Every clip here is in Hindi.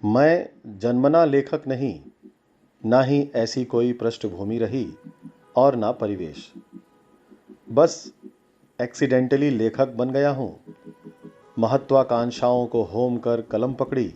मैं जन्मना लेखक नहीं, ना ही ऐसी कोई पृष्ठभूमि रही और ना परिवेश। बस एक्सीडेंटली लेखक बन गया हूँ। महत्वाकांक्षाओं को होम कर कलम पकड़ी,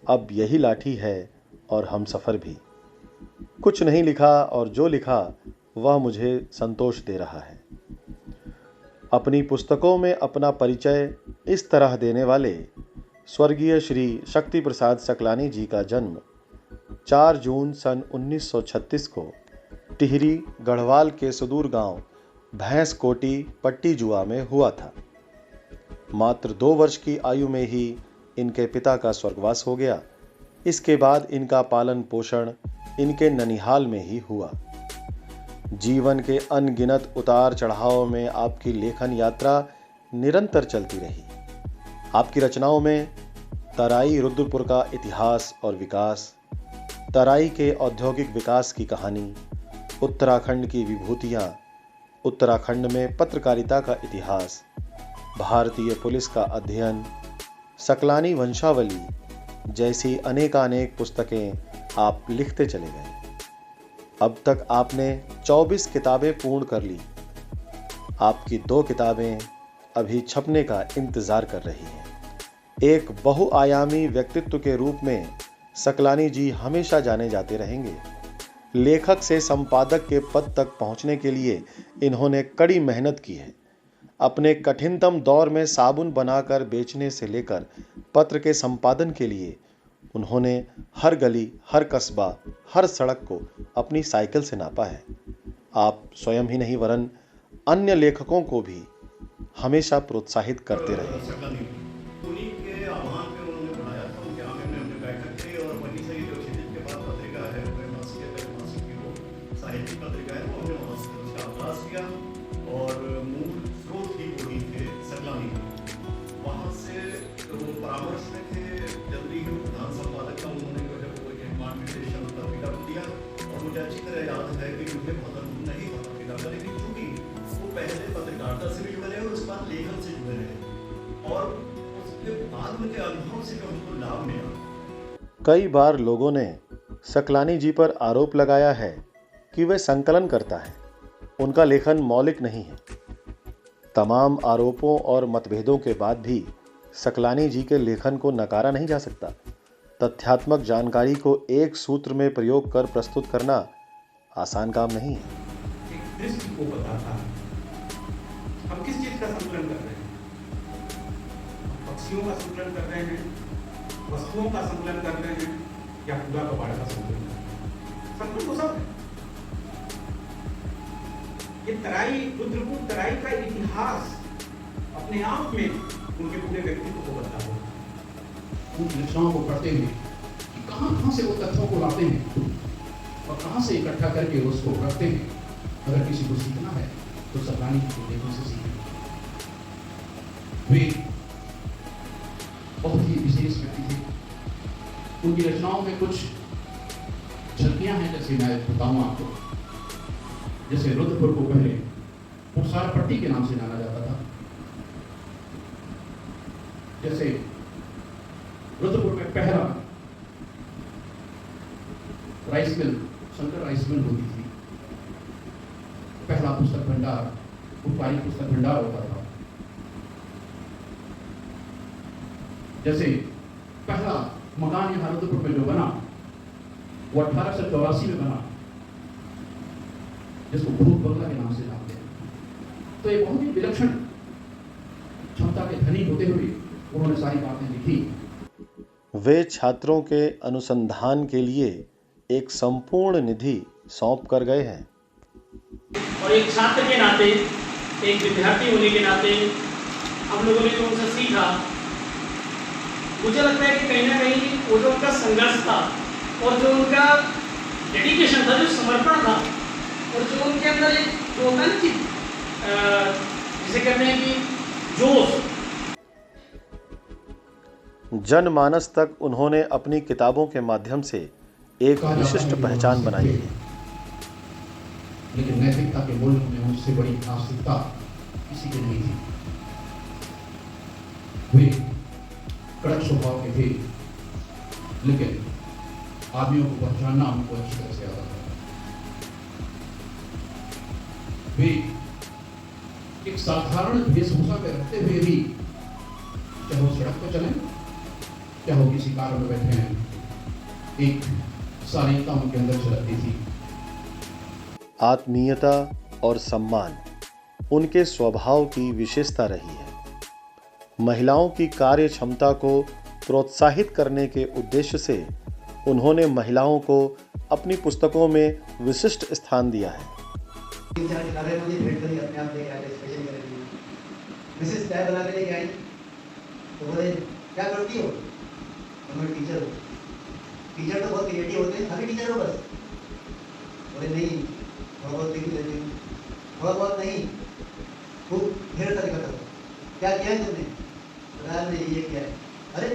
अब यही लाठी है और हम सफ़र भी। कुछ नहीं लिखा और जो लिखा वह मुझे संतोष दे रहा है। अपनी पुस्तकों में अपना परिचय इस तरह देने वाले स्वर्गीय श्री शक्ति प्रसाद सकलानी जी का जन्म 4 जून सन 1936 को टिहरी गढ़वाल के सुदूर गांव भैंस कोटी पट्टी जुआ में हुआ था। मात्र 2 वर्ष की आयु में ही इनके पिता का स्वर्गवास हो गया। इसके बाद इनका पालन पोषण इनके ननिहाल में ही हुआ। जीवन के अनगिनत उतार चढ़ाव में आपकी लेखन यात्रा निरंतर चलती रही। आपकी रचनाओं में तराई रुद्रपुर का इतिहास और विकास, तराई के औद्योगिक विकास की कहानी, उत्तराखंड की विभूतियां, उत्तराखंड में पत्रकारिता का इतिहास, भारतीय पुलिस का अध्ययन, सकलानी वंशावली जैसी अनेकानेक पुस्तकें आप लिखते चले गए। अब तक आपने 24 किताबें पूर्ण कर ली। आपकी 2 किताबें अभी छपने का इंतजार कर रही हैं। एक बहुआयामी व्यक्तित्व के रूप में सकलानी जी हमेशा जाने जाते रहेंगे। लेखक से संपादक के पद तक पहुंचने के लिए इन्होंने कड़ी मेहनत की है। अपने कठिनतम दौर में साबुन बनाकर बेचने से लेकर पत्र के संपादन के लिए उन्होंने हर गली, हर कस्बा, हर सड़क को अपनी साइकिल से नापा है। आप स्वयं ही नहीं वरन अन्य लेखकों को भी हमेशा प्रोत्साहित करते रहे। और मूल स्रोत ही वही थे सकलानी। वहाँ से वो परामर्श में थे। जल्दी ही प्रधान संपादक का उन्होंने जो है वो एक मार्गदर्शन पत्रिका दिया और मुझे अच्छी तरह याद है कि मुझे बहुत अनुभव नहीं था पत्रिका का, लेकिन चूंकि वो पहले पत्रकारिता से भी जुड़े रहे और उसके बाद लेखन से जुड़े रहे और उसके बाद उनके अनुभव से जो हमको लाभ मिला। कई बार लोगों ने सकलानी जी पर आरोप लगाया है कि वे संकलन करता है, उनका लेखन मौलिक नहीं है। तमाम आरोपों और मतभेदों के बाद भी सकलानी जी के लेखन को नकारा नहीं जा सकता। तथ्यात्मक जानकारी को एक सूत्र में प्रयोग कर प्रस्तुत करना आसान काम नहीं है। एक दृष्टि को बताता है हम किस चीज का संकलन कर रहे हैं। पक्षियों का संकलन कर रहे हैं, वस्तुओं का संकलन कर रहे हैं या पूरा कबाड़ का संकलन कर रहे हैं। संकलन तो सब है। ये तराई रुद्रपुर तराई का इतिहास अपने आप में उनके पूरे व्यक्तित्व को बताता है। उन रचनाओं को पढ़ते हुए कि कहाँ से वो तथ्यों को लाते हैं और कहाँ से इकट्ठा करके उसको रखते हैं। अगर किसी को सीखना है तो सकलानी जी के लेखों से सीखें। वे बहुत ही विशेष व्यक्ति थे। उनकी रचनाओं में कुछ झलकियां हैं, जैसे मैं बताऊं आपको। जैसे रुद्रपुर को पहले पुरसार पट्टी के नाम से जाना जाता था। जैसे रुद्रपुर में पहला rice mill, Shankar rice mill होती थी। पहला पुस्तक भंडार, उत्पादित पुस्तक भंडार होता था। जैसे पहला मकान यहाँ रुद्रपुर में जो बना वो 1884 में बना, जिसको भूत बंगला के नाम से जानते हैं। तो ये बहुत ही विलक्षण क्षमता के धनी होते हुए उन्होंने सारी बातें लिखी। वे छात्रों के अनुसंधान के लिए एक संपूर्ण निधि सौंप कर गए हैं। और एक छात्र के नाते, एक विद्यार्थी होने के नाते हम लोगों ने जो उनसे सीखा, मुझे लगता है कि कहीं ना कहीं वो जो उनका संघर्ष था और जो उनका डेडिकेशन था, जो समर्पण था और जो उनके अंदर एक जो होता है ना कि जिसे कहते हैं कि जोश, जनमानस तक उन्होंने अपनी किताबों के माध्यम से एक विशिष्ट पहचान बनाई है। लेकिन नैतिकता के मूल्य में उससे बड़ी नास्तिकता किसी की नहीं थी। वे कड़क स्वभाव के थे। लेकिन आदमियों को पहचानना हमको अच्छी तरह से आता है। वे एक साधारण वेशभूषा में रहते हुए भी, चाहे वो सड़क पर चलें, चाहे वो किसी कार में बैठे हैं, एक शालीनता उनके अंदर झलकती थी। आत्मीयता और सम्मान उनके स्वभाव की विशेषता रही है। महिलाओं की कार्य क्षमता को प्रोत्साहित करने के उद्देश्य से उन्होंने महिलाओं को अपनी पुस्तकों में विशिष्ट स्थान दिया है। मिसेस चाय बना के लेके आई तो बोले क्या करती हो? तो मैं टीचर हूँ। टीचर तो बहुत क्रिएटिव होते हैं, अभी टीचर हो बस? बोले नहीं, थोड़ा बहुत लिख लेती हूँ। थोड़ा बहुत नहीं, खूब ढेर सारी लिखा करो। क्या किया है तुमने? बताया मैंने ये किया है। अरे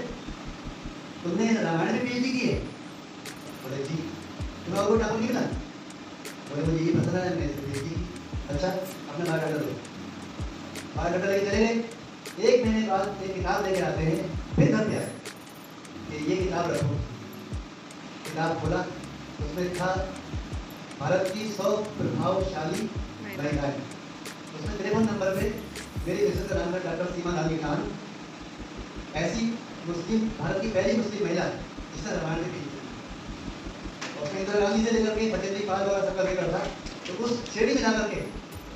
तुमने रामायण में पीएचडी की है? बोले जी। तुम्हें और कोई टॉपिक नहीं मिला? बोले मुझे ये पसंद है, मैंने पीएचडी की। अच्छा, अपने बायोडाटा दो। बायोडाटा लेके चले गए। 1 महीने बाद एक किताब लेके आते हैं, फिर घर पे आए कि ये किताब रखो। किताब खोला, उसमें था भारत की 100 प्रभावशाली महिलाएं। उसमें 53 नंबर पे मेरी मिसेस का नाम है डॉक्टर सीमा अली खान, ऐसी मुस्लिम, भारत की पहली मुस्लिम महिला जिसने रामायण में पीछे। और उसमें इंदिरा गांधी से लेकर के पचेंद्री पाल वगैरह सबका जिक्र था। तो उस श्रेणी में जाकर के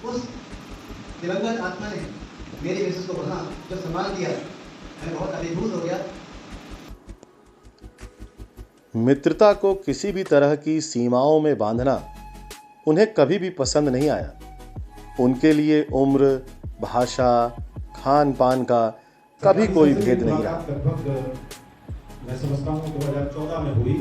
उस दिवंगत आत्मा ने मेरी मिसेस को बोला, जो सम्मान दिया, मैं बहुत अभिभूत हो गया। मित्रता को किसी भी तरह की सीमाओं में बांधना उन्हें कभी भी पसंद नहीं आया। उनके लिए उम्र, भाषा, खान पान का कभी कोई भेद नहीं आया। लगभग मैं समझता हूँ 2014 में हुई,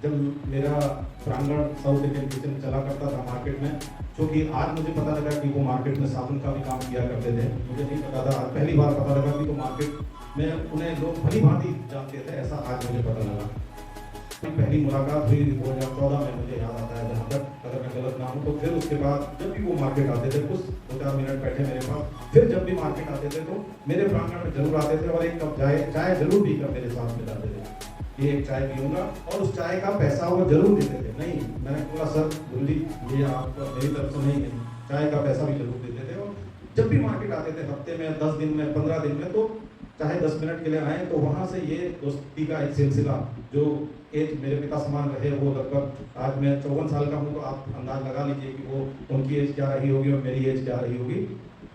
जब मेरा प्रांगण साउथ इंडियन किचन चला करता था मार्केट में, क्योंकि आज मुझे पता लगा कि वो मार्केट में साबुन का भी काम किया करते थे। मुझे नहीं पता था, आज पहली बार पता लगा कि वो मार्केट में उन्हें लोग भली भांति जानते थे, ऐसा आज मुझे पता लगा। पहली मुलाकात हुई 2014 में, मुझे याद आता है, जहाँ तक अगर मैं गलत ना हूँ। तो फिर उसके बाद जब भी वो मार्केट आते थे, कुछ 2-4 मिनट बैठे मेरे पास, फिर जब भी मार्केट आते थे तो मेरे प्रांगण में जरूर आते थे और एक कप चाय जरूर पीकर मेरे साथ मिलाते थे। ये एक चाय पीऊंगा, और उस चाय का पैसा वो जरूर देते थे। नहीं, मैंने बोला सर गुरुजी ये आपका मेरी तरफ से नहीं है, चाय का पैसा भी जरूर देते थे। और जब भी मार्केट आते थे, हफ्ते में, 10 दिन में, 15 दिन में, तो चाहे 10 मिनट के लिए आए, तो वहाँ से ये दोस्ती का एक सिलसिला, जो एज मेरे पिता समान रहे, वो लगभग, आज मैं 54 साल का हूँ, तो आप अंदाज लगा लीजिए कि वो उनकी एज क्या रही होगी और मेरी एज क्या रही होगी।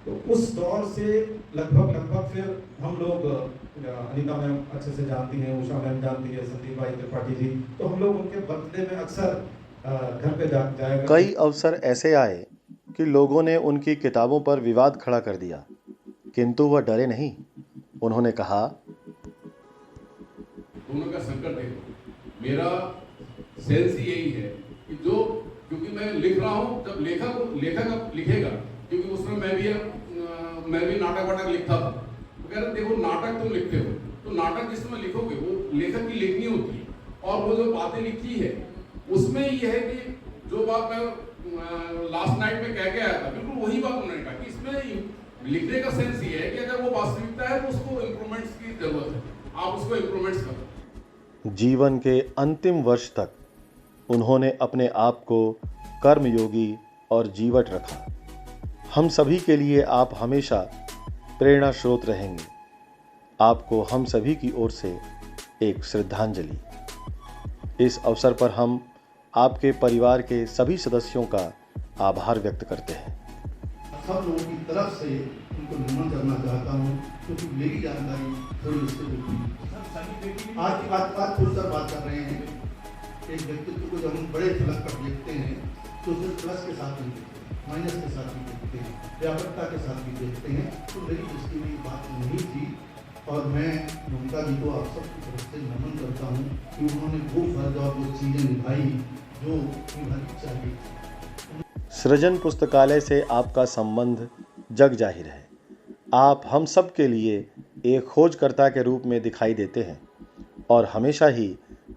तो उस दौर से लगभग फिर हम लोग, अनीता मैम अच्छे से जानती हैं, उषा मैम जानती है, संदीप भाई त्रिपाठी जी, तो हम लोग उनके बर्थडे में अक्सर घर पे जाया। कई अवसर ऐसे आए कि लोगों ने उनकी किताबों पर विवाद खड़ा कर दिया, किंतु वह डरे नहीं। उन्होंने कहा, दोनों का संकट देखो, मेरा सेंस ही यही है कि जो, क्योंकि मैं लिख रहा हूँ, जब लेखक लिखेगा, क्योंकि उस समय मैं भी नाटक वाटक लिखता था, तो कह रहे देखो नाटक तुम लिखते हो, तो नाटक जिस समय लिखोगे वो लेखक की लेखनी होती है, और वो जो बातें लिखी है उसमें ये है कि जो बात मैं लास्ट नाइट में कह के आया था, बिल्कुल वही बात उन्होंने कहा कि इसमें लिखने का सेंस ये है कि अगर वो वास्तविकता है तो उसको इम्प्रूवमेंट्स की जरूरत है, आप उसको इम्प्रूवमेंट्स करो। जीवन के अंतिम वर्ष तक उन्होंने अपने आप को कर्मयोगी और जीवट रखा। हम सभी के लिए आप हमेशा प्रेरणा स्रोत रहेंगे। आपको हम सभी की ओर से एक श्रद्धांजलि। इस अवसर पर हम आपके परिवार के सभी सदस्यों का आभार व्यक्त करते हैं। सब लोगों की तरफ से उनको नमन करना चाहता हूँ, क्योंकि मेरी जानकारी थोड़ी उससे होती। आज खुलकर बात कर रहे हैं। एक व्यक्तित्व को जब हम बड़े फलक पर देखते हैं तो उसे प्लस के साथ भी देखते हैं, माइनस के साथ भी देखते हैं, व्यापकता के साथ भी देखते हैं। तो मेरी दृष्टि में बात नहीं थी, और मैं ममता जी को आप सबकी तरफ से नमन करता हूँ कि उन्होंने वो फर्ज और वो चीज़ें निभाई जो निभानी चाहिए। सृजन पुस्तकालय से आपका संबंध जग जाहिर है। आप हम सब के लिए एक खोजकर्ता के रूप में दिखाई देते हैं और हमेशा ही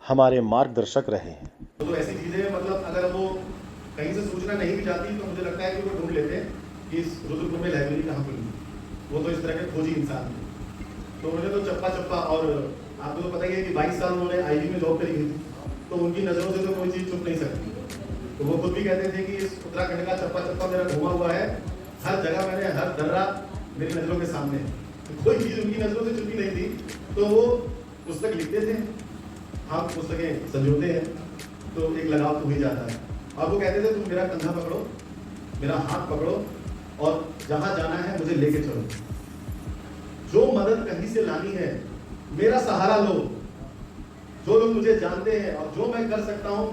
हमारे मार्गदर्शक रहे हैं। तो ऐसी चीज़ें, मतलब अगर वो कहीं से सूचना नहीं भी जाती तो मुझे लगता है कि वो ढूंढ लेते हैं कि इस रुद्रपुर में लाइब्रेरी कहाँ खुली। वो तो इस तरह के खोजी इंसान थे। तो मुझे तो चप्पा और आपको तो पता ही है कि 22 साल उन्होंने आईबी में जॉब करी थी, तो उनकी नज़रों से तो कोई चीज़ छुप नहीं सकती। तो वो खुद भी कहते थे कि इस उत्तराखंड का चप्पा चप्पा मेरा घुमा हुआ है, हर जगह मैंने हर दर्रा मेरी नज़रों के सामने, तो कोई चीज़ उनकी नज़रों से छुपी नहीं थी। तो वो पुस्तक लिखते थे, हम पुस्तकें संजोते हैं, तो एक लगाव तो ही जाता है। और वो कहते थे तुम मेरा कंधा पकड़ो, मेरा हाथ पकड़ो और जहाँ जाना है मुझे लेके चलो, जो मदद कहीं से लानी है मेरा सहारा लो, जो लोग मुझे जानते हैं और जो मैं कर सकता हूं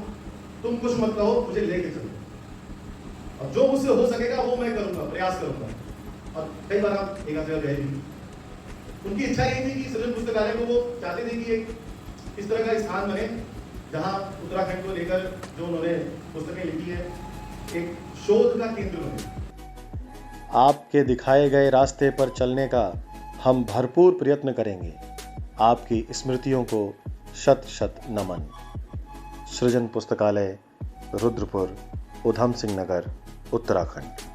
तुम कुछ मत कहो, मुझे लेके चलो, और जो मुझसे हो सकेगा वो मैं करूंगा, प्रयास करूंगा। और कई बार आप एक जगह गए भी, उनकी इच्छा यही थी कि सृजन पुस्तकालय को वो चाहते थे कि एक इस तरह का स्थान बने जहां उत्तराखंड को लेकर जो उन्होंने पुस्तकें लिखी है एक शोध का केंद्र बने। आपके दिखाए गए रास्ते पर चलने का हम भरपूर प्रयत्न करेंगे। आपकी स्मृतियों को शत शत नमन। सृजन पुस्तकालय, रुद्रपुर, उधम सिंह नगर, उत्तराखंड।